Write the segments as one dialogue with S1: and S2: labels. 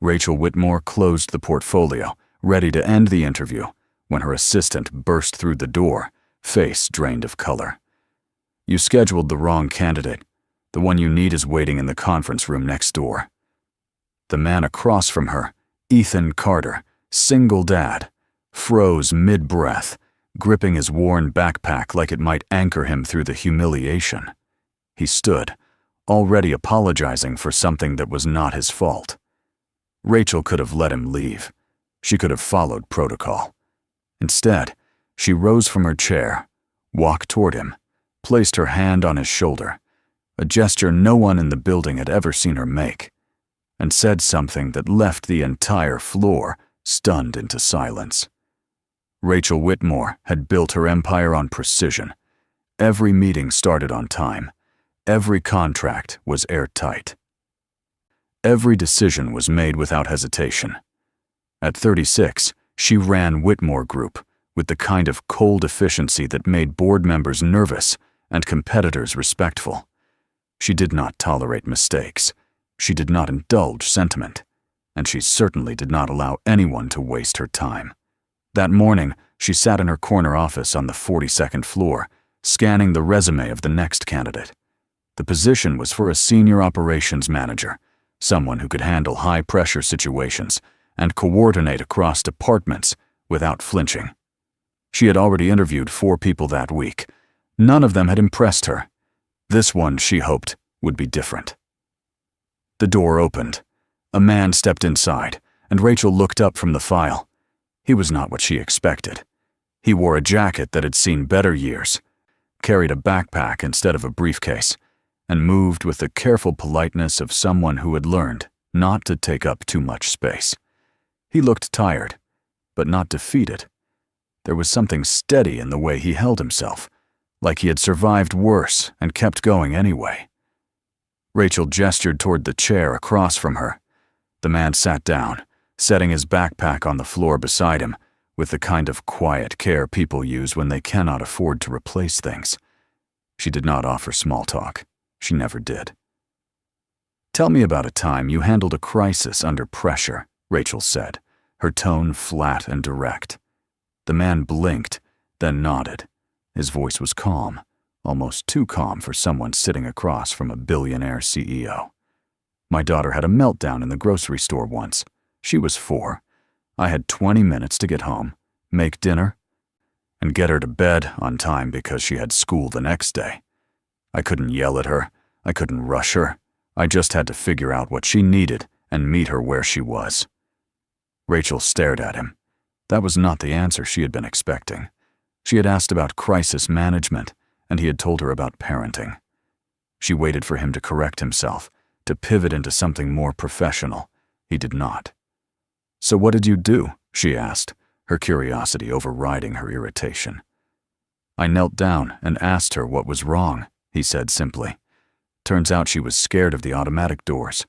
S1: Rachel Whitmore closed the portfolio, ready to end the interview, when her assistant burst through the door, face drained of color. "You scheduled the wrong candidate. The one you need is waiting in the conference room next door." The man across from her, Ethan Carter, single dad, froze mid-breath, gripping his worn backpack like it might anchor him through the humiliation. He stood, already apologizing for something that was not his fault. Rachel could have let him leave. She could have followed protocol. Instead, she rose from her chair, walked toward him, placed her hand on his shoulder, a gesture no one in the building had ever seen her make, and said something that left the entire floor stunned into silence. Rachel Whitmore had built her empire on precision. Every meeting started on time. Every contract was airtight. Every decision was made without hesitation. At 36, she ran Whitmore Group with the kind of cold efficiency that made board members nervous and competitors respectful. She did not tolerate mistakes. She did not indulge sentiment. And she certainly did not allow anyone to waste her time. That morning, she sat in her corner office on the 42nd floor, scanning the resume of the next candidate. The position was for a senior operations manager, someone who could handle high-pressure situations and coordinate across departments without flinching. She had already interviewed 4 people that week. None of them had impressed her. This one, she hoped, would be different. The door opened. A man stepped inside, and Rachel looked up from the file. He was not what she expected. He wore a jacket that had seen better years, carried a backpack instead of a briefcase, and moved with the careful politeness of someone who had learned not to take up too much space. He looked tired, but not defeated. There was something steady in the way he held himself, like he had survived worse and kept going anyway. Rachel gestured toward the chair across from her. The man sat down, setting his backpack on the floor beside him, with the kind of quiet care people use when they cannot afford to replace things. She did not offer small talk. She never did. "Tell me about a time you handled a crisis under pressure," Rachel said, her tone flat and direct. The man blinked, then nodded. His voice was calm, almost too calm for someone sitting across from a billionaire CEO. "My daughter had a meltdown in the grocery store once. She was 4. I had 20 minutes to get home, make dinner, and get her to bed on time because she had school the next day. I couldn't yell at her. I couldn't rush her. I just had to figure out what she needed and meet her where she was." Rachel stared at him. That was not the answer she had been expecting. She had asked about crisis management, and he had told her about parenting. She waited for him to correct himself, to pivot into something more professional. He did not. "So what did you do?" she asked, her curiosity overriding her irritation. "I knelt down and asked her what was wrong," he said simply. "Turns out she was scared of the automatic doors.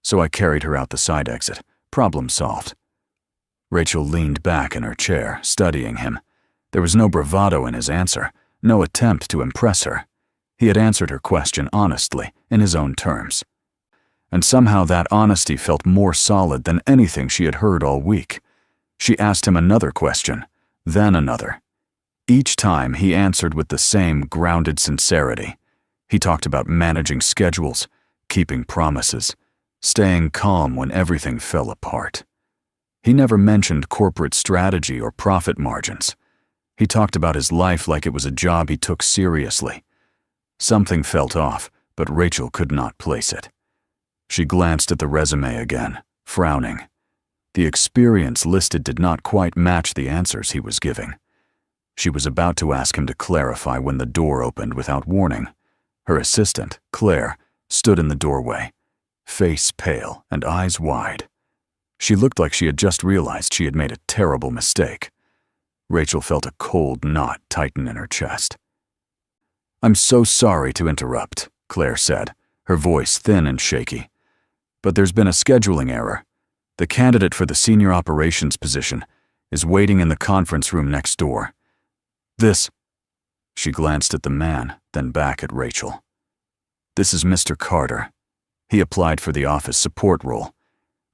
S1: So I carried her out the side exit. Problem solved." Rachel leaned back in her chair, studying him. There was no bravado in his answer, no attempt to impress her. He had answered her question honestly, in his own terms. And somehow that honesty felt more solid than anything she had heard all week. She asked him another question, then another. Each time he answered with the same grounded sincerity. He talked about managing schedules, keeping promises, staying calm when everything fell apart. He never mentioned corporate strategy or profit margins. He talked about his life like it was a job he took seriously. Something felt off, but Rachel could not place it. She glanced at the resume again, frowning. The experience listed did not quite match the answers he was giving. She was about to ask him to clarify when the door opened without warning. Her assistant, Claire, stood in the doorway, face pale and eyes wide. She looked like she had just realized she had made a terrible mistake. Rachel felt a cold knot tighten in her chest. "I'm so sorry to interrupt," Claire said, her voice thin and shaky. "But there's been a scheduling error. The candidate for the senior operations position is waiting in the conference room next door. This..." She glanced at the man, then back at Rachel. "This is Mr. Carter. He applied for the office support role.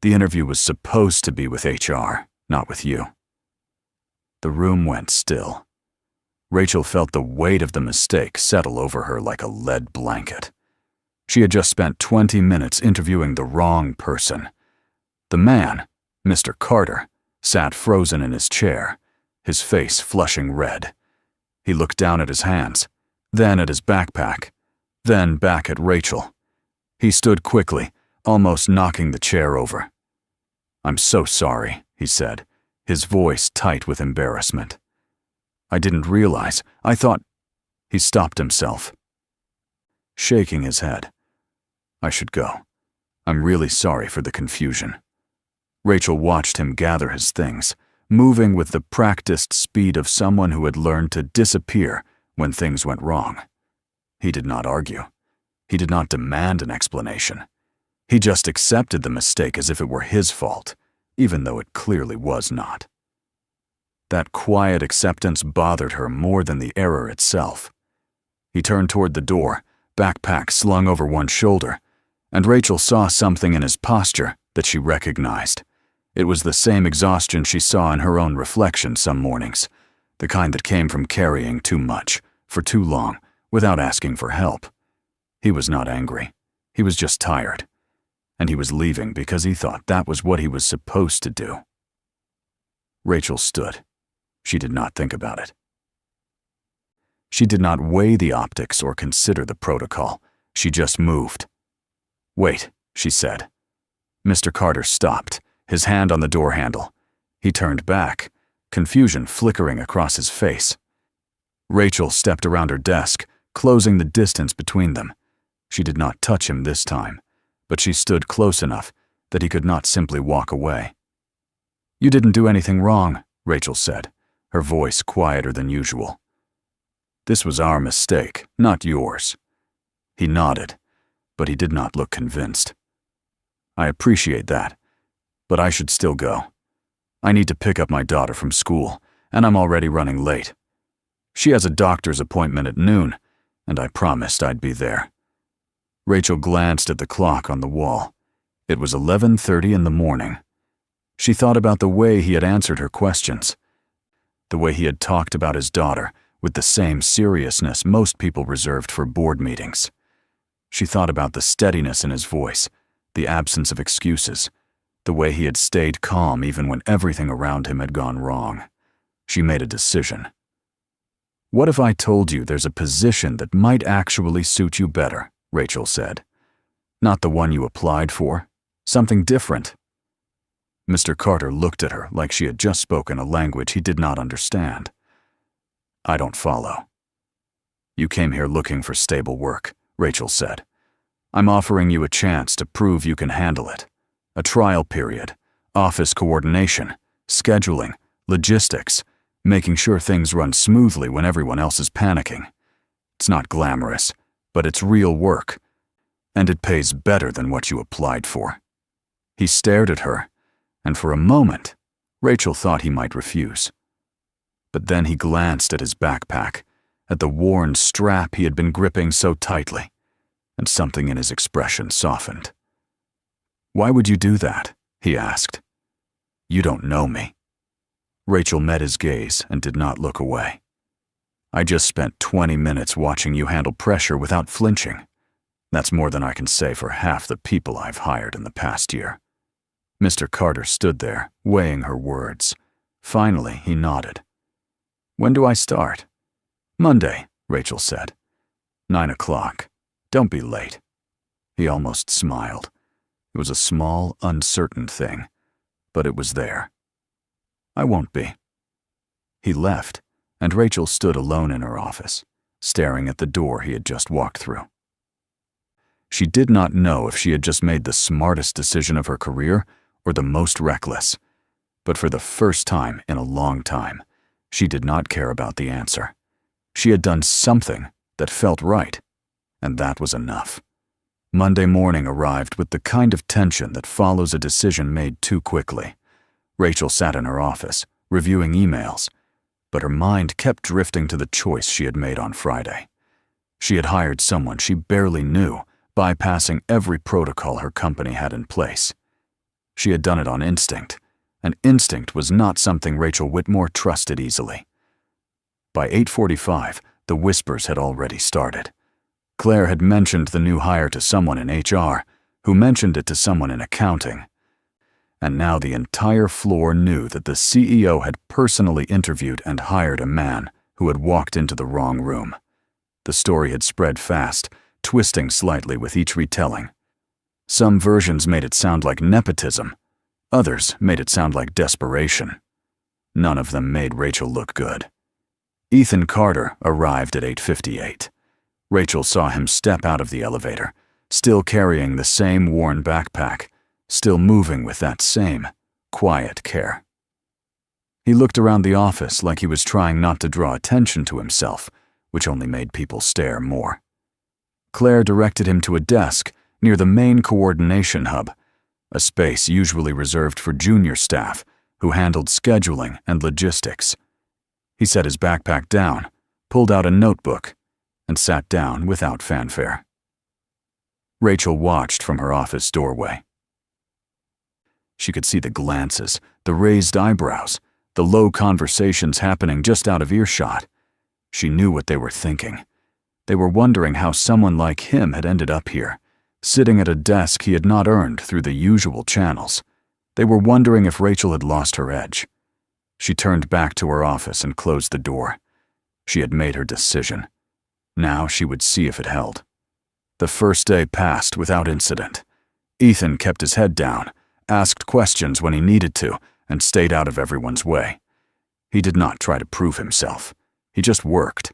S1: The interview was supposed to be with HR, not with you. The room went still. Rachel felt the weight of the mistake settle over her like a lead blanket. She had just spent 20 minutes interviewing the wrong person. The man, Mr. Carter, sat frozen in his chair, his face flushing red. He looked down at his hands, then at his backpack, then back at Rachel. He stood quickly, almost knocking the chair over. "I'm so sorry," he said, his voice tight with embarrassment. "I didn't realize. I thought—" He stopped himself, shaking his head. "I should go. I'm really sorry for the confusion." Rachel watched him gather his things, moving with the practiced speed of someone who had learned to disappear when things went wrong. He did not argue. He did not demand an explanation. He just accepted the mistake as if it were his fault, even though it clearly was not. That quiet acceptance bothered her more than the error itself. He turned toward the door, backpack slung over one shoulder, and Rachel saw something in his posture that she recognized. It was the same exhaustion she saw in her own reflection some mornings, the kind that came from carrying too much, for too long, without asking for help. He was not angry. He was just tired. And he was leaving because he thought that was what he was supposed to do. Rachel stood. She did not think about it. She did not weigh the optics or consider the protocol. She just moved. "Wait," she said. Mr. Carter stopped, his hand on the door handle. He turned back, confusion flickering across his face. Rachel stepped around her desk, closing the distance between them. She did not touch him this time, but she stood close enough that he could not simply walk away. "You didn't do anything wrong," Rachel said, her voice quieter than usual. "This was our mistake, not yours." He nodded, but he did not look convinced. "I appreciate that, but I should still go. I need to pick up my daughter from school, and I'm already running late. She has a doctor's appointment at noon, and I promised I'd be there." Rachel glanced at the clock on the wall. It was 11:30 in the morning. She thought about the way he had answered her questions, the way he had talked about his daughter with the same seriousness most people reserved for board meetings. She thought about the steadiness in his voice, the absence of excuses, the way he had stayed calm even when everything around him had gone wrong. She made a decision. "What if I told you there's a position that might actually suit you better?" Rachel said. "Not the one you applied for. Something different." Mr. Carter looked at her like she had just spoken a language he did not understand. "I don't follow." "You came here looking for stable work," Rachel said. "I'm offering you a chance to prove you can handle it. A trial period, office coordination, scheduling, logistics, making sure things run smoothly when everyone else is panicking. It's not glamorous, but it's real work, and it pays better than what you applied for." He stared at her, and for a moment, Rachel thought he might refuse. But then he glanced at his backpack, at the worn strap he had been gripping so tightly, and something in his expression softened. "Why would you do that?" he asked. "You don't know me." Rachel met his gaze and did not look away. "I just spent 20 minutes watching you handle pressure without flinching. That's more than I can say for half the people I've hired in the past year." Mr. Carter stood there, weighing her words. Finally, he nodded. "When do I start?" "Monday," Rachel said. 9 o'clock. Don't be late." He almost smiled. It was a small, uncertain thing, but it was there. "I won't be." He left, and Rachel stood alone in her office, staring at the door he had just walked through. She did not know if she had just made the smartest decision of her career or the most reckless, but for the first time in a long time, she did not care about the answer. She had done something that felt right, and that was enough. Monday morning arrived with the kind of tension that follows a decision made too quickly. Rachel sat in her office, reviewing emails, but her mind kept drifting to the choice she had made on Friday. She had hired someone she barely knew, bypassing every protocol her company had in place. She had done it on instinct, and instinct was not something Rachel Whitmore trusted easily. By 8:45, the whispers had already started. Claire had mentioned the new hire to someone in HR, who mentioned it to someone in accounting. And now the entire floor knew that the CEO had personally interviewed and hired a man who had walked into the wrong room. The story had spread fast, twisting slightly with each retelling. Some versions made it sound like nepotism. Others made it sound like desperation. None of them made Rachel look good. Ethan Carter arrived at 8:58. Rachel saw him step out of the elevator, still carrying the same worn backpack, still moving with that same quiet care. He looked around the office like he was trying not to draw attention to himself, which only made people stare more. Claire directed him to a desk near the main coordination hub, a space usually reserved for junior staff who handled scheduling and logistics. He set his backpack down, pulled out a notebook, and sat down without fanfare. Rachel watched from her office doorway. She could see the glances, the raised eyebrows, the low conversations happening just out of earshot. She knew what they were thinking. They were wondering how someone like him had ended up here, sitting at a desk he had not earned through the usual channels. They were wondering if Rachel had lost her edge. She turned back to her office and closed the door. She had made her decision. Now she would see if it held. The first day passed without incident. Ethan kept his head down, asked questions when he needed to, and stayed out of everyone's way. He did not try to prove himself. He just worked.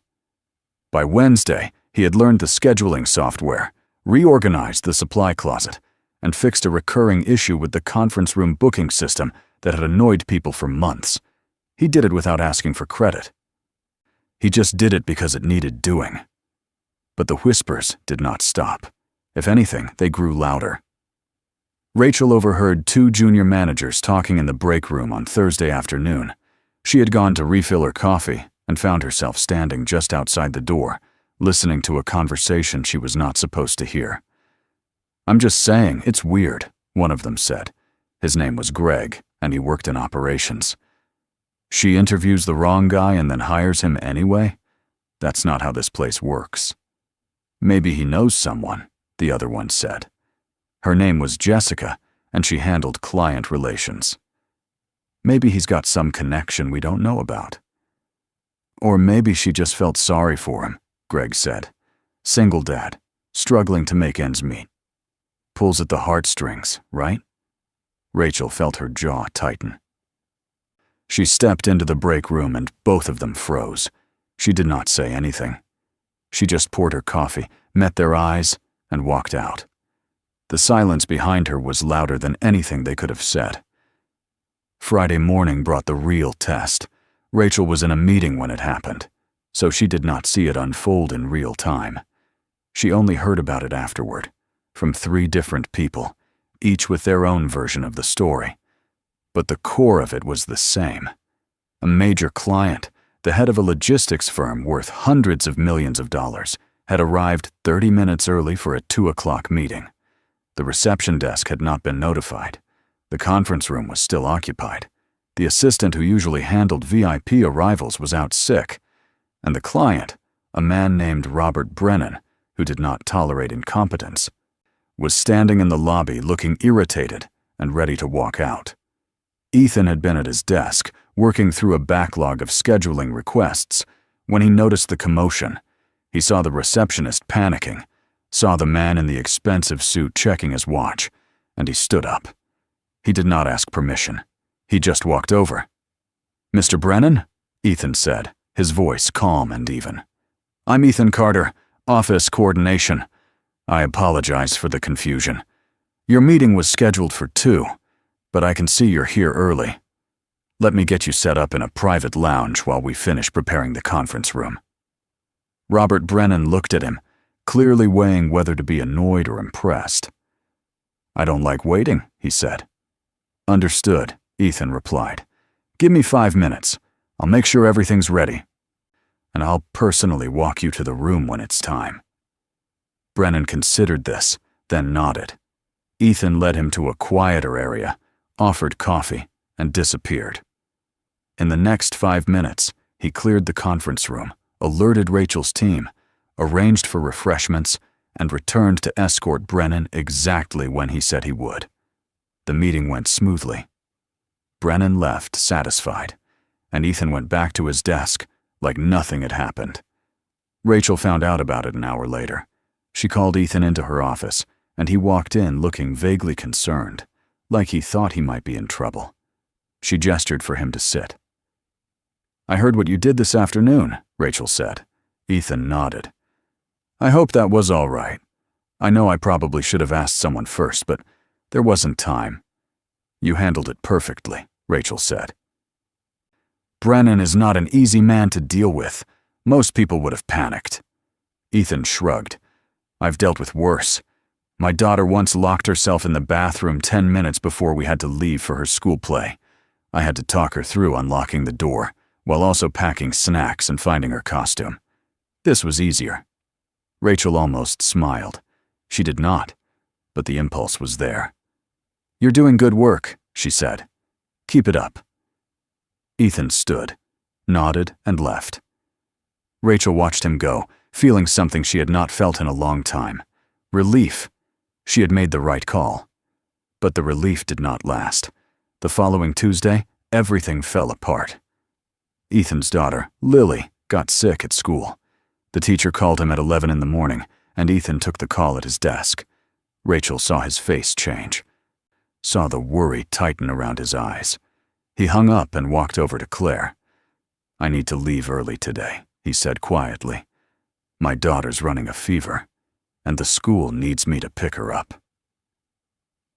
S1: By Wednesday, he had learned the scheduling software, reorganized the supply closet, and fixed a recurring issue with the conference room booking system that had annoyed people for months. He did it without asking for credit. He just did it because it needed doing. But the whispers did not stop. If anything, they grew louder. Rachel overheard two junior managers talking in the break room on Thursday afternoon. She had gone to refill her coffee and found herself standing just outside the door, listening to a conversation she was not supposed to hear. "I'm just saying, it's weird," one of them said. His name was Greg, and he worked in operations. "She interviews the wrong guy and then hires him anyway? That's not how this place works." "Maybe he knows someone," the other one said. Her name was Jessica, and she handled client relations. "Maybe he's got some connection we don't know about." "Or maybe she just felt sorry for him," Greg said. "Single dad, struggling to make ends meet. Pulls at the heartstrings, right?" Rachel felt her jaw tighten. She stepped into the break room and both of them froze. She did not say anything. She just poured her coffee, met their eyes, and walked out. The silence behind her was louder than anything they could have said. Friday morning brought the real test. Rachel was in a meeting when it happened, so she did not see it unfold in real time. She only heard about it afterward, from 3 different people, each with their own version of the story. But the core of it was the same. A major client, the head of a logistics firm worth hundreds of millions of dollars, had arrived 30 minutes early for a 2 o'clock meeting. The reception desk had not been notified. The conference room was still occupied. The assistant who usually handled VIP arrivals was out sick. And the client, a man named Robert Brennan, who did not tolerate incompetence, was standing in the lobby looking irritated and ready to walk out. Ethan had been at his desk, working through a backlog of scheduling requests, when he noticed the commotion. He saw the receptionist panicking, saw the man in the expensive suit checking his watch, and he stood up. He did not ask permission. He just walked over. "Mr. Brennan?" Ethan said, his voice calm and even. "I'm Ethan Carter, office coordination. I apologize for the confusion. Your meeting was scheduled for 2, but I can see you're here early. Let me get you set up in a private lounge while we finish preparing the conference room." Robert Brennan looked at him, clearly weighing whether to be annoyed or impressed. "I don't like waiting," he said. "Understood," Ethan replied. "Give me 5 minutes. I'll make sure everything's ready. And I'll personally walk you to the room when it's time." Brennan considered this, then nodded. Ethan led him to a quieter area, offered coffee, and disappeared. In the next 5 minutes, he cleared the conference room, alerted Rachel's team, arranged for refreshments, and returned to escort Brennan exactly when he said he would. The meeting went smoothly. Brennan left satisfied, and Ethan went back to his desk like nothing had happened. Rachel found out about it an hour later. She called Ethan into her office, and he walked in looking vaguely concerned, like he thought he might be in trouble. She gestured for him to sit. "I heard what you did this afternoon," Rachel said. Ethan nodded. "I hope that was all right. I know I probably should have asked someone first, but there wasn't time." "You handled it perfectly," Rachel said. "Brennan is not an easy man to deal with. Most people would have panicked." Ethan shrugged. "I've dealt with worse. My daughter once locked herself in the bathroom 10 minutes before we had to leave for her school play. I had to talk her through unlocking the door, while also packing snacks and finding her costume. This was easier." Rachel almost smiled. She did not, but the impulse was there. "You're doing good work," she said. "Keep it up." Ethan stood, nodded, and left. Rachel watched him go, feeling something she had not felt in a long time. Relief. She had made the right call. But the relief did not last. The following Tuesday, everything fell apart. Ethan's daughter, Lily, got sick at school. The teacher called him at 11 in the morning, and Ethan took the call at his desk. Rachel saw his face change, saw the worry tighten around his eyes. He hung up and walked over to Claire. "I need to leave early today," he said quietly. "My daughter's running a fever, and the school needs me to pick her up."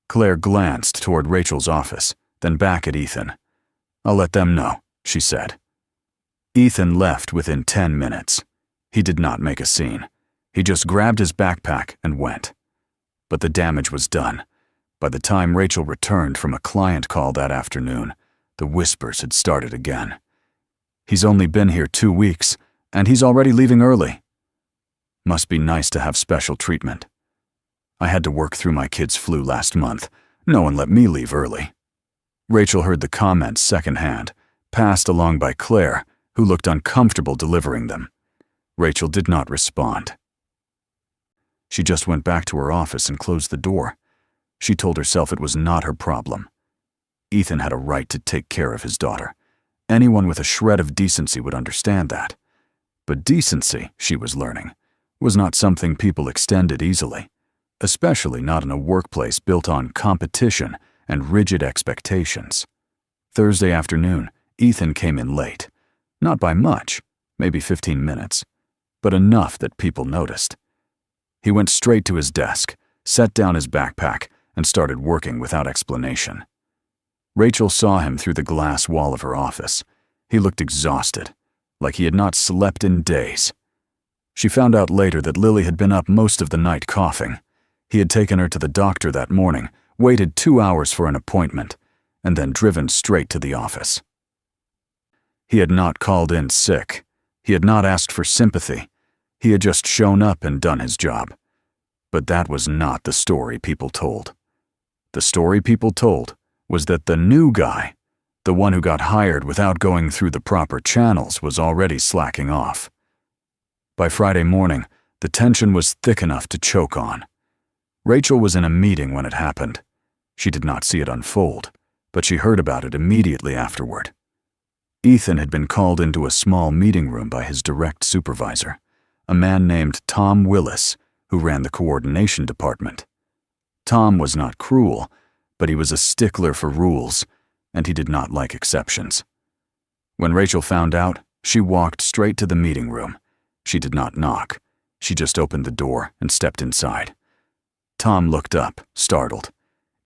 S1: Claire glanced toward Rachel's office, then back at Ethan. "I'll let them know," she said. Ethan left within 10 minutes. He did not make a scene. He just grabbed his backpack and went. But the damage was done. By the time Rachel returned from a client call that afternoon, the whispers had started again. "He's only been here 2 weeks, and he's already leaving early. Must be nice to have special treatment. I had to work through my kid's flu last month. No one let me leave early." Rachel heard the comments secondhand, passed along by Claire, who looked uncomfortable delivering them. Rachel did not respond. She just went back to her office and closed the door. She told herself it was not her problem. Ethan had a right to take care of his daughter. Anyone with a shred of decency would understand that. But decency, she was learning, was not something people extended easily, especially not in a workplace built on competition and rigid expectations. Thursday afternoon, Ethan came in late. Not by much, maybe 15 minutes, but enough that people noticed. He went straight to his desk, set down his backpack, and started working without explanation. Rachel saw him through the glass wall of her office. He looked exhausted, like he had not slept in days. She found out later that Lily had been up most of the night coughing. He had taken her to the doctor that morning, waited 2 hours for an appointment, and then driven straight to the office. He had not called in sick. He had not asked for sympathy. He had just shown up and done his job. But that was not the story people told. The story people told was that the new guy, the one who got hired without going through the proper channels, was already slacking off. By Friday morning, the tension was thick enough to choke on. Rachel was in a meeting when it happened. She did not see it unfold, but she heard about it immediately afterward. Ethan had been called into a small meeting room by his direct supervisor, a man named Tom Willis, who ran the coordination department. Tom was not cruel, but he was a stickler for rules, and he did not like exceptions. When Rachel found out, she walked straight to the meeting room. She did not knock. She just opened the door and stepped inside. Tom looked up, startled.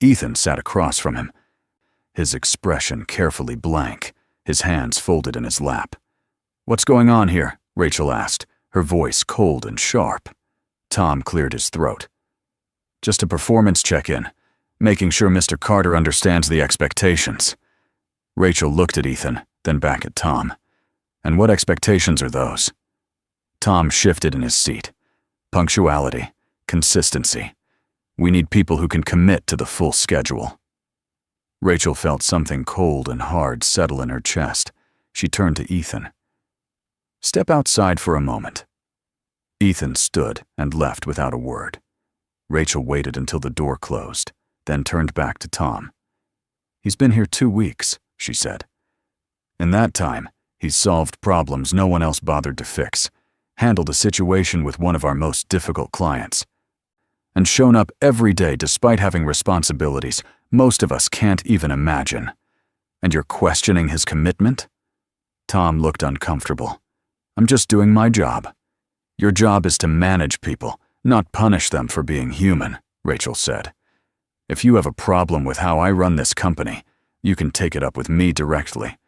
S1: Ethan sat across from him, his expression carefully blank, his hands folded in his lap. "What's going on here?" Rachel asked, her voice cold and sharp. Tom cleared his throat. "Just a performance check-in, making sure Mr. Carter understands the expectations." Rachel looked at Ethan, then back at Tom. "And what expectations are those?" Tom shifted in his seat. "Punctuality, consistency. We need people who can commit to the full schedule." Rachel felt something cold and hard settle in her chest. She turned to Ethan. "Step outside for a moment." Ethan stood and left without a word. Rachel waited until the door closed, then turned back to Tom. "He's been here 2 weeks," she said. "In that time, he's solved problems no one else bothered to fix, handled a situation with one of our most difficult clients, and shown up every day despite having responsibilities most of us can't even imagine. And you're questioning his commitment?" Tom looked uncomfortable. "I'm just doing my job." "Your job is to manage people, not punish them for being human," Rachel said. "If you have a problem with how I run this company, you can take it up with me directly.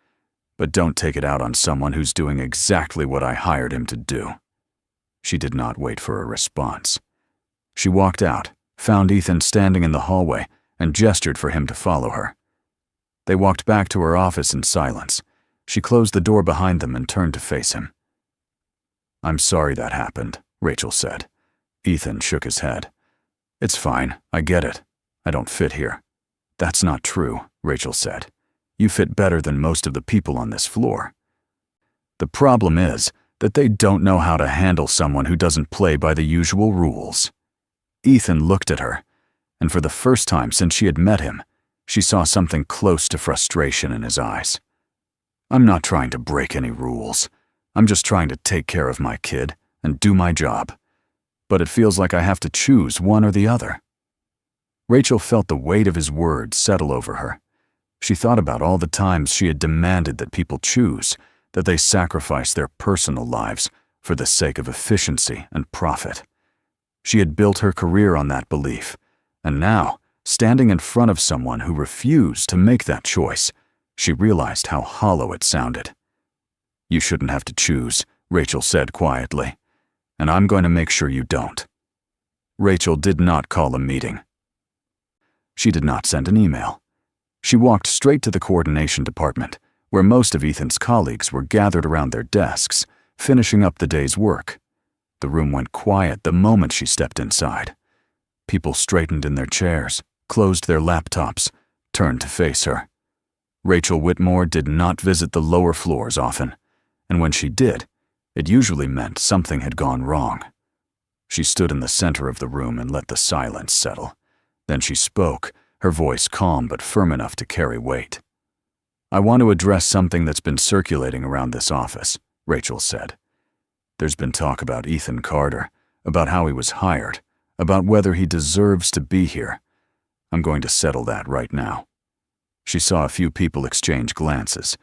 S1: But don't take it out on someone who's doing exactly what I hired him to do." She did not wait for a response. She walked out, found Ethan standing in the hallway, and gestured for him to follow her. They walked back to her office in silence. She closed the door behind them and turned to face him. "I'm sorry that happened," Rachel said. Ethan shook his head. "It's fine, I get it. I don't fit here." "That's not true," Rachel said. "You fit better than most of the people on this floor. The problem is that they don't know how to handle someone who doesn't play by the usual rules." Ethan looked at her, and for the first time since she had met him, she saw something close to frustration in his eyes. "I'm not trying to break any rules. I'm just trying to take care of my kid and do my job. But it feels like I have to choose one or the other." Rachel felt the weight of his words settle over her. She thought about all the times she had demanded that people choose, that they sacrifice their personal lives for the sake of efficiency and profit. She had built her career on that belief, and now, standing in front of someone who refused to make that choice, she realized how hollow it sounded. "You shouldn't have to choose," Rachel said quietly, "and I'm going to make sure you don't." Rachel did not call a meeting. She did not send an email. She walked straight to the coordination department, where most of Ethan's colleagues were gathered around their desks, finishing up the day's work. The room went quiet the moment she stepped inside. People straightened in their chairs, closed their laptops, turned to face her. Rachel Whitmore did not visit the lower floors often, and when she did, it usually meant something had gone wrong. She stood in the center of the room and let the silence settle. Then she spoke, her voice calm but firm enough to carry weight. "I want to address something that's been circulating around this office," Rachel said. "There's been talk about Ethan Carter, about how he was hired, about whether he deserves to be here. I'm going to settle that right now." She saw a few people exchange glances.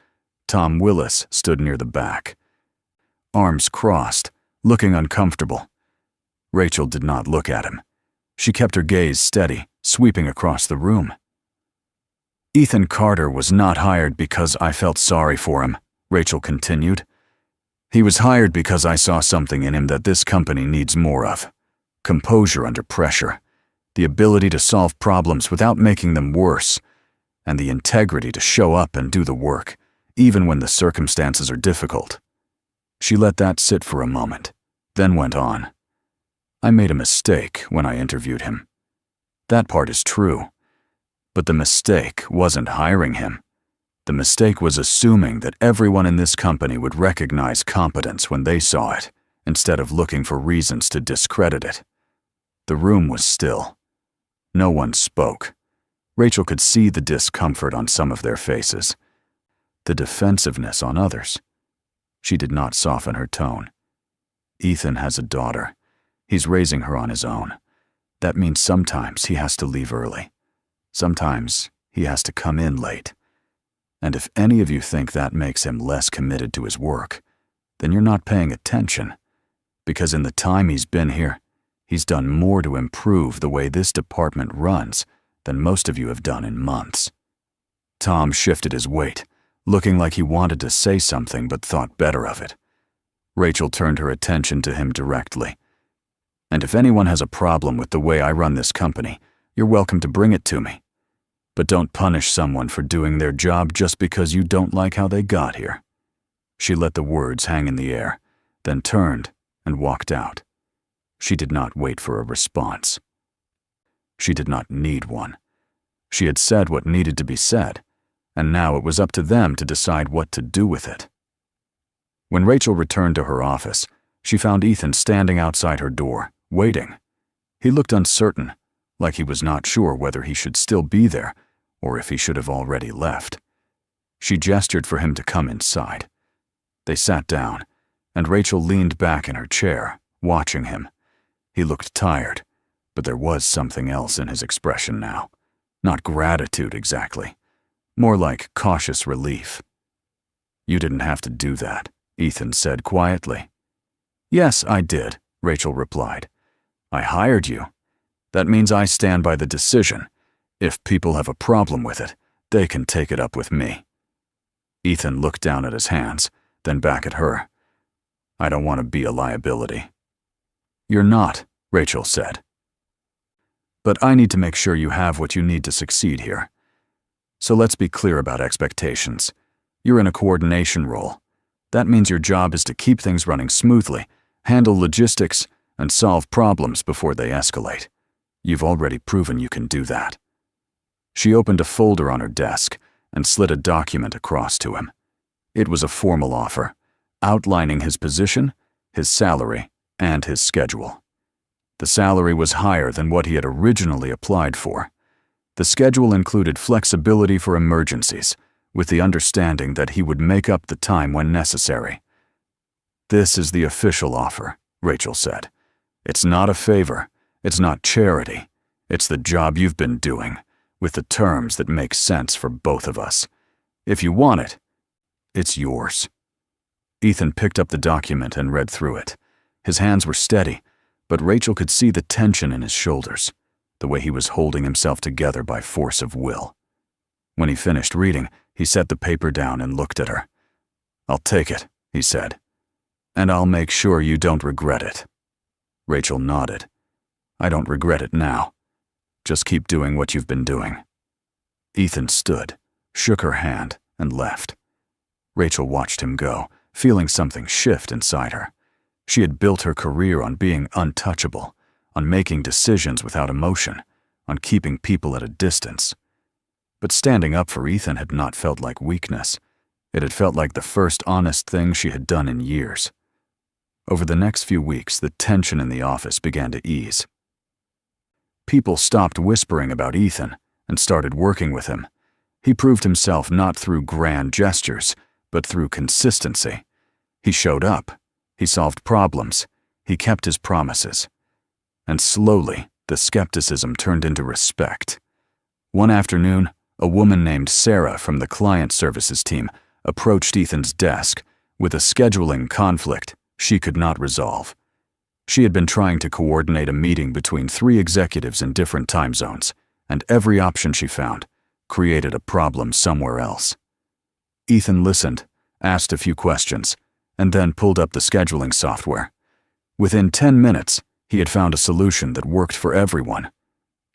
S1: Tom Willis stood near the back, arms crossed, looking uncomfortable. Rachel did not look at him. She kept her gaze steady, sweeping across the room. "Ethan Carter was not hired because I felt sorry for him," Rachel continued. "He was hired because I saw something in him that this company needs more of. Composure under pressure, the ability to solve problems without making them worse, and the integrity to show up and do the work, even when the circumstances are difficult." She let that sit for a moment, then went on. "I made a mistake when I interviewed him. That part is true. But the mistake wasn't hiring him. The mistake was assuming that everyone in this company would recognize competence when they saw it, instead of looking for reasons to discredit it." The room was still. No one spoke. Rachel could see the discomfort on some of their faces, the defensiveness on others. She did not soften her tone. "Ethan has a daughter. He's raising her on his own. That means sometimes he has to leave early. Sometimes he has to come in late. And if any of you think that makes him less committed to his work, then you're not paying attention. Because in the time he's been here, he's done more to improve the way this department runs than most of you have done in months." Tom shifted his weight, looking like he wanted to say something but thought better of it. Rachel turned her attention to him directly. "And if anyone has a problem with the way I run this company, you're welcome to bring it to me. But don't punish someone for doing their job just because you don't like how they got here." She let the words hang in the air, then turned and walked out. She did not wait for a response. She did not need one. She had said what needed to be said, and now it was up to them to decide what to do with it. When Rachel returned to her office, she found Ethan standing outside her door, waiting. He looked uncertain, like he was not sure whether he should still be there or if he should have already left. She gestured for him to come inside. They sat down, and Rachel leaned back in her chair, watching him. He looked tired, but there was something else in his expression now. Not gratitude exactly, more like cautious relief. "You didn't have to do that," Ethan said quietly. "Yes, I did," Rachel replied. "I hired you. That means I stand by the decision. If people have a problem with it, they can take it up with me." Ethan looked down at his hands, then back at her. "I don't want to be a liability." "You're not," Rachel said. "But I need to make sure you have what you need to succeed here. So let's be clear about expectations. You're in a coordination role. That means your job is to keep things running smoothly, handle logistics, and solve problems before they escalate. You've already proven you can do that." She opened a folder on her desk and slid a document across to him. It was a formal offer, outlining his position, his salary, and his schedule. The salary was higher than what he had originally applied for. The schedule included flexibility for emergencies, with the understanding that he would make up the time when necessary. "This is the official offer," Rachel said. "It's not a favor. It's not charity. It's the job you've been doing, with the terms that make sense for both of us. If you want it, it's yours." Ethan picked up the document and read through it. His hands were steady, but Rachel could see the tension in his shoulders, the way he was holding himself together by force of will. When he finished reading, he set the paper down and looked at her. "I'll take it," he said, "and I'll make sure you don't regret it." Rachel nodded. "I don't regret it now. Just keep doing what you've been doing." Ethan stood, shook her hand, and left. Rachel watched him go, feeling something shift inside her. She had built her career on being untouchable, on making decisions without emotion, on keeping people at a distance. But standing up for Ethan had not felt like weakness. It had felt like the first honest thing she had done in years. Over the next few weeks, the tension in the office began to ease. People stopped whispering about Ethan and started working with him. He proved himself not through grand gestures, but through consistency. He showed up. He solved problems. He kept his promises. And slowly, the skepticism turned into respect. One afternoon, a woman named Sarah from the client services team approached Ethan's desk with a scheduling conflict she could not resolve. She had been trying to coordinate a meeting between 3 executives in different time zones, and every option she found created a problem somewhere else. Ethan listened, asked a few questions, and then pulled up the scheduling software. Within 10 minutes, he had found a solution that worked for everyone.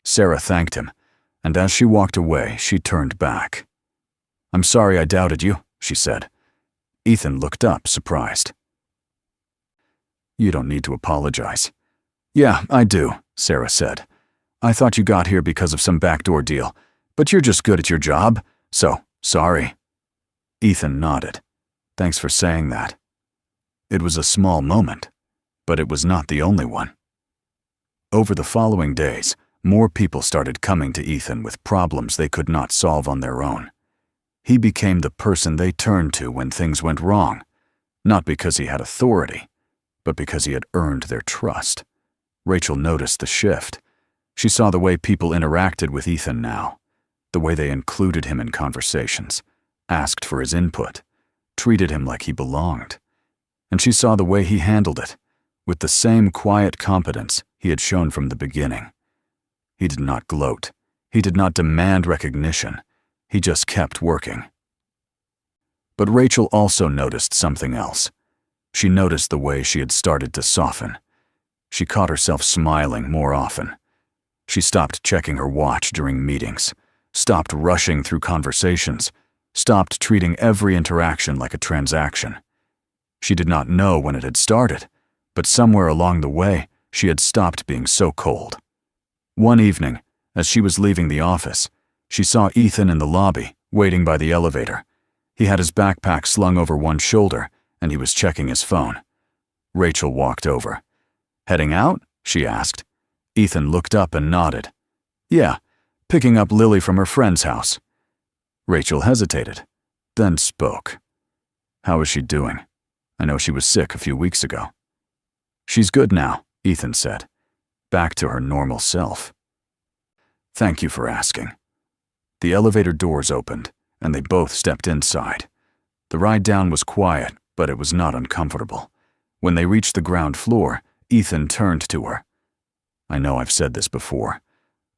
S1: Sarah thanked him, and as she walked away, she turned back. "I'm sorry I doubted you," she said. Ethan looked up, surprised. "You don't need to apologize." "Yeah, I do," Sarah said. "I thought you got here because of some backdoor deal, but you're just good at your job, so sorry." Ethan nodded. "Thanks for saying that." It was a small moment, but it was not the only one. Over the following days, more people started coming to Ethan with problems they could not solve on their own. He became the person they turned to when things went wrong, not because he had authority, but because he had earned their trust. Rachel noticed the shift. She saw the way people interacted with Ethan now, the way they included him in conversations, asked for his input, treated him like he belonged. And she saw the way he handled it, with the same quiet competence he had shown from the beginning. He did not gloat. He did not demand recognition. He just kept working. But Rachel also noticed something else. She noticed the way she had started to soften. She caught herself smiling more often. She stopped checking her watch during meetings, stopped rushing through conversations, stopped treating every interaction like a transaction. She did not know when it had started, but somewhere along the way, she had stopped being so cold. One evening, as she was leaving the office, She saw Ethan in the lobby, waiting by the elevator. He had his backpack slung over one shoulder, and he was checking his phone. Rachel walked over. "Heading out?" she asked. Ethan looked up and nodded. "Yeah, picking up Lily from her friend's house." Rachel hesitated, then spoke. "How is she doing? I know she was sick a few weeks ago." "She's good now," Ethan said. "Back to her normal self." "Thank you for asking." The elevator doors opened, and they both stepped inside. The ride down was quiet, but it was not uncomfortable. When they reached the ground floor, Ethan turned to her. "I know I've said this before,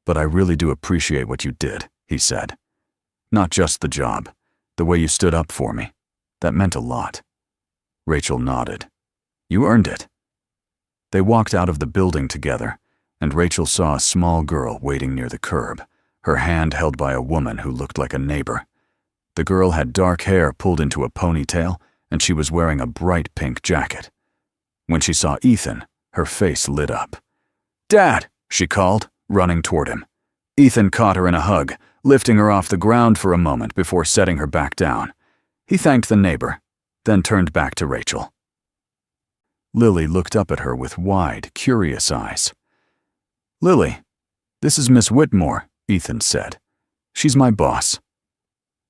S1: but I really do appreciate what you did," he said. "Not just the job, the way you stood up for me. That meant a lot." Rachel nodded. "You earned it." They walked out of the building together, and Rachel saw a small girl waiting near the curb, her hand held by a woman who looked like a neighbor. The girl had dark hair pulled into a ponytail, and she was wearing a bright pink jacket. When she saw Ethan, her face lit up. "Dad!" she called, running toward him. Ethan caught her in a hug, lifting her off the ground for a moment before setting her back down. He thanked the neighbor, then turned back to Rachel. Lily looked up at her with wide, curious eyes. "Lily, this is Miss Whitmore," Ethan said. "She's my boss."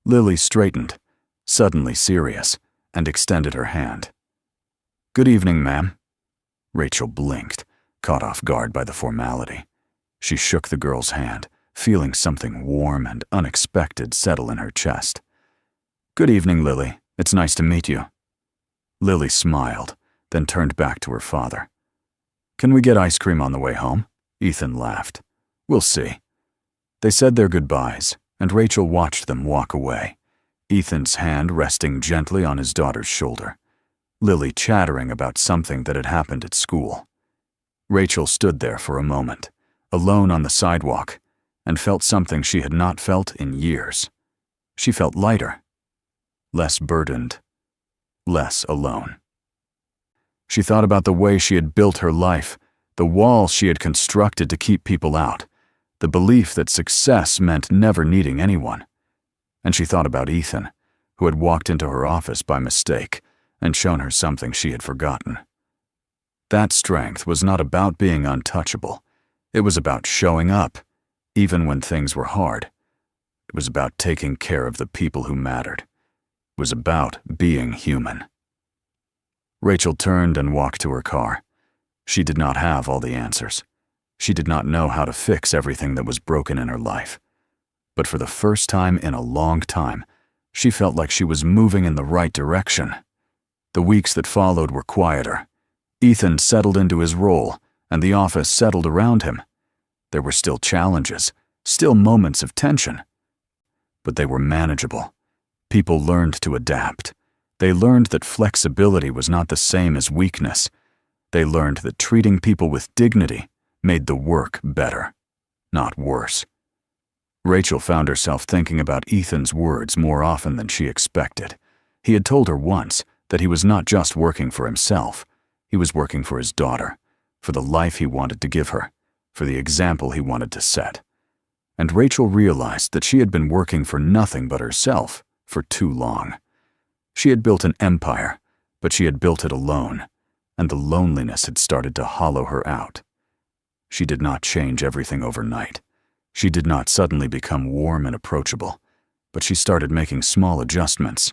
S1: Lily straightened, suddenly serious, and extended her hand. "Good evening, ma'am." Rachel blinked, caught off guard by the formality. She shook the girl's hand, feeling something warm and unexpected settle in her chest. "Good evening, Lily. It's nice to meet you." Lily smiled, then turned back to her father. "Can we get ice cream on the way home?" Ethan laughed. "We'll see." They said their goodbyes, and Rachel watched them walk away, Ethan's hand resting gently on his daughter's shoulder, Lily chattering about something that had happened at school. Rachel stood there for a moment, alone on the sidewalk, and felt something she had not felt in years. She felt lighter, less burdened, less alone. She thought about the way she had built her life, the walls she had constructed to keep people out, the belief that success meant never needing anyone. And she thought about Ethan, who had walked into her office by mistake and shown her something she had forgotten. That strength was not about being untouchable. It was about showing up, even when things were hard. It was about taking care of the people who mattered. It was about being human. Rachel turned and walked to her car. She did not have all the answers. She did not know how to fix everything that was broken in her life. But for the first time in a long time, she felt like she was moving in the right direction. The weeks that followed were quieter. Ethan settled into his role, and the office settled around him. There were still challenges, still moments of tension. But they were manageable. People learned to adapt. They learned that flexibility was not the same as weakness. They learned that treating people with dignity made the work better, not worse. Rachel found herself thinking about Ethan's words more often than she expected. He had told her once that he was not just working for himself. He was working for his daughter, for the life he wanted to give her, for the example he wanted to set. And Rachel realized that she had been working for nothing but herself for too long. She had built an empire, but she had built it alone, and the loneliness had started to hollow her out. She did not change everything overnight. She did not suddenly become warm and approachable, but she started making small adjustments.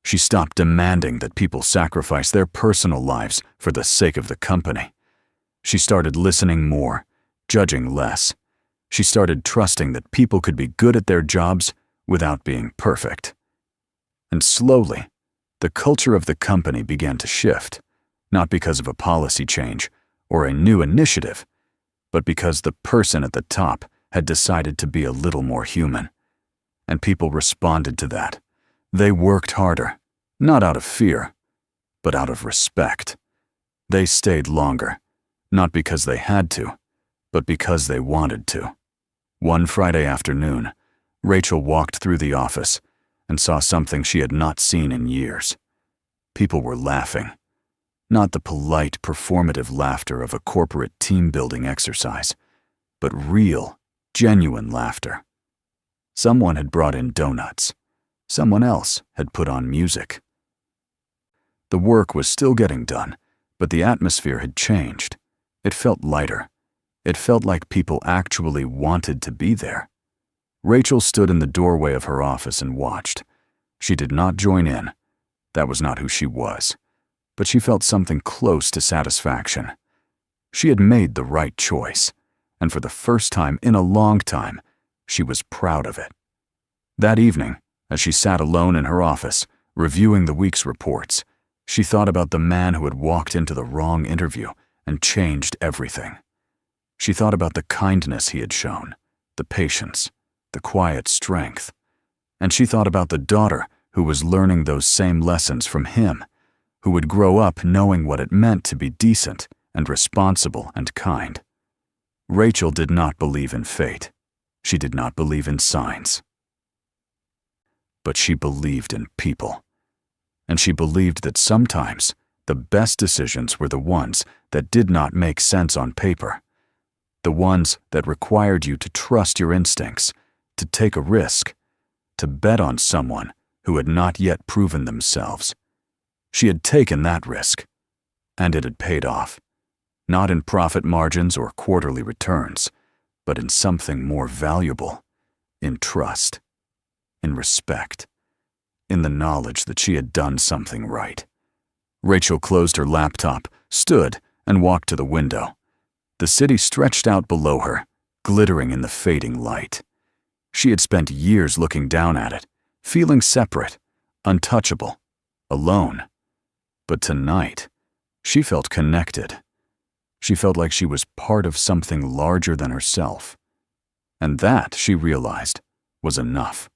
S1: She stopped demanding that people sacrifice their personal lives for the sake of the company. She started listening more, judging less. She started trusting that people could be good at their jobs without being perfect. And slowly, the culture of the company began to shift, not because of a policy change or a new initiative, but because the person at the top had decided to be a little more human. And people responded to that. They worked harder, not out of fear, but out of respect. They stayed longer, not because they had to, but because they wanted to. One Friday afternoon, Rachel walked through the office and saw something she had not seen in years. People were laughing. Not the polite, performative laughter of a corporate team-building exercise, but real, Genuine laughter. Someone had brought in donuts. Someone else had put on music. The work was still getting done, but the atmosphere had changed. It felt lighter. It felt like people actually wanted to be there. Rachel stood in the doorway of her office and watched. She did not join in. That was not who she was. But she felt something close to satisfaction. She had made the right choice, and for the first time in a long time, she was proud of it. That evening, as she sat alone in her office, reviewing the week's reports, she thought about the man who had walked into the wrong interview and changed everything. She thought about the kindness he had shown, the patience, the quiet strength. And she thought about the daughter who was learning those same lessons from him, who would grow up knowing what it meant to be decent and responsible and kind. Rachel did not believe in fate. She did not believe in signs. But she believed in people. And she believed that sometimes the best decisions were the ones that did not make sense on paper, the ones that required you to trust your instincts, to take a risk, to bet on someone who had not yet proven themselves. She had taken that risk, and it had paid off, not in profit margins or quarterly returns, but in something more valuable, in trust, in respect, in the knowledge that she had done something right. Rachel closed her laptop, stood, and walked to the window. The city stretched out below her, glittering in the fading light. She had spent years looking down at it, feeling separate, untouchable, alone. But tonight, she felt connected. She felt like she was part of something larger than herself. And that, she realized, was enough.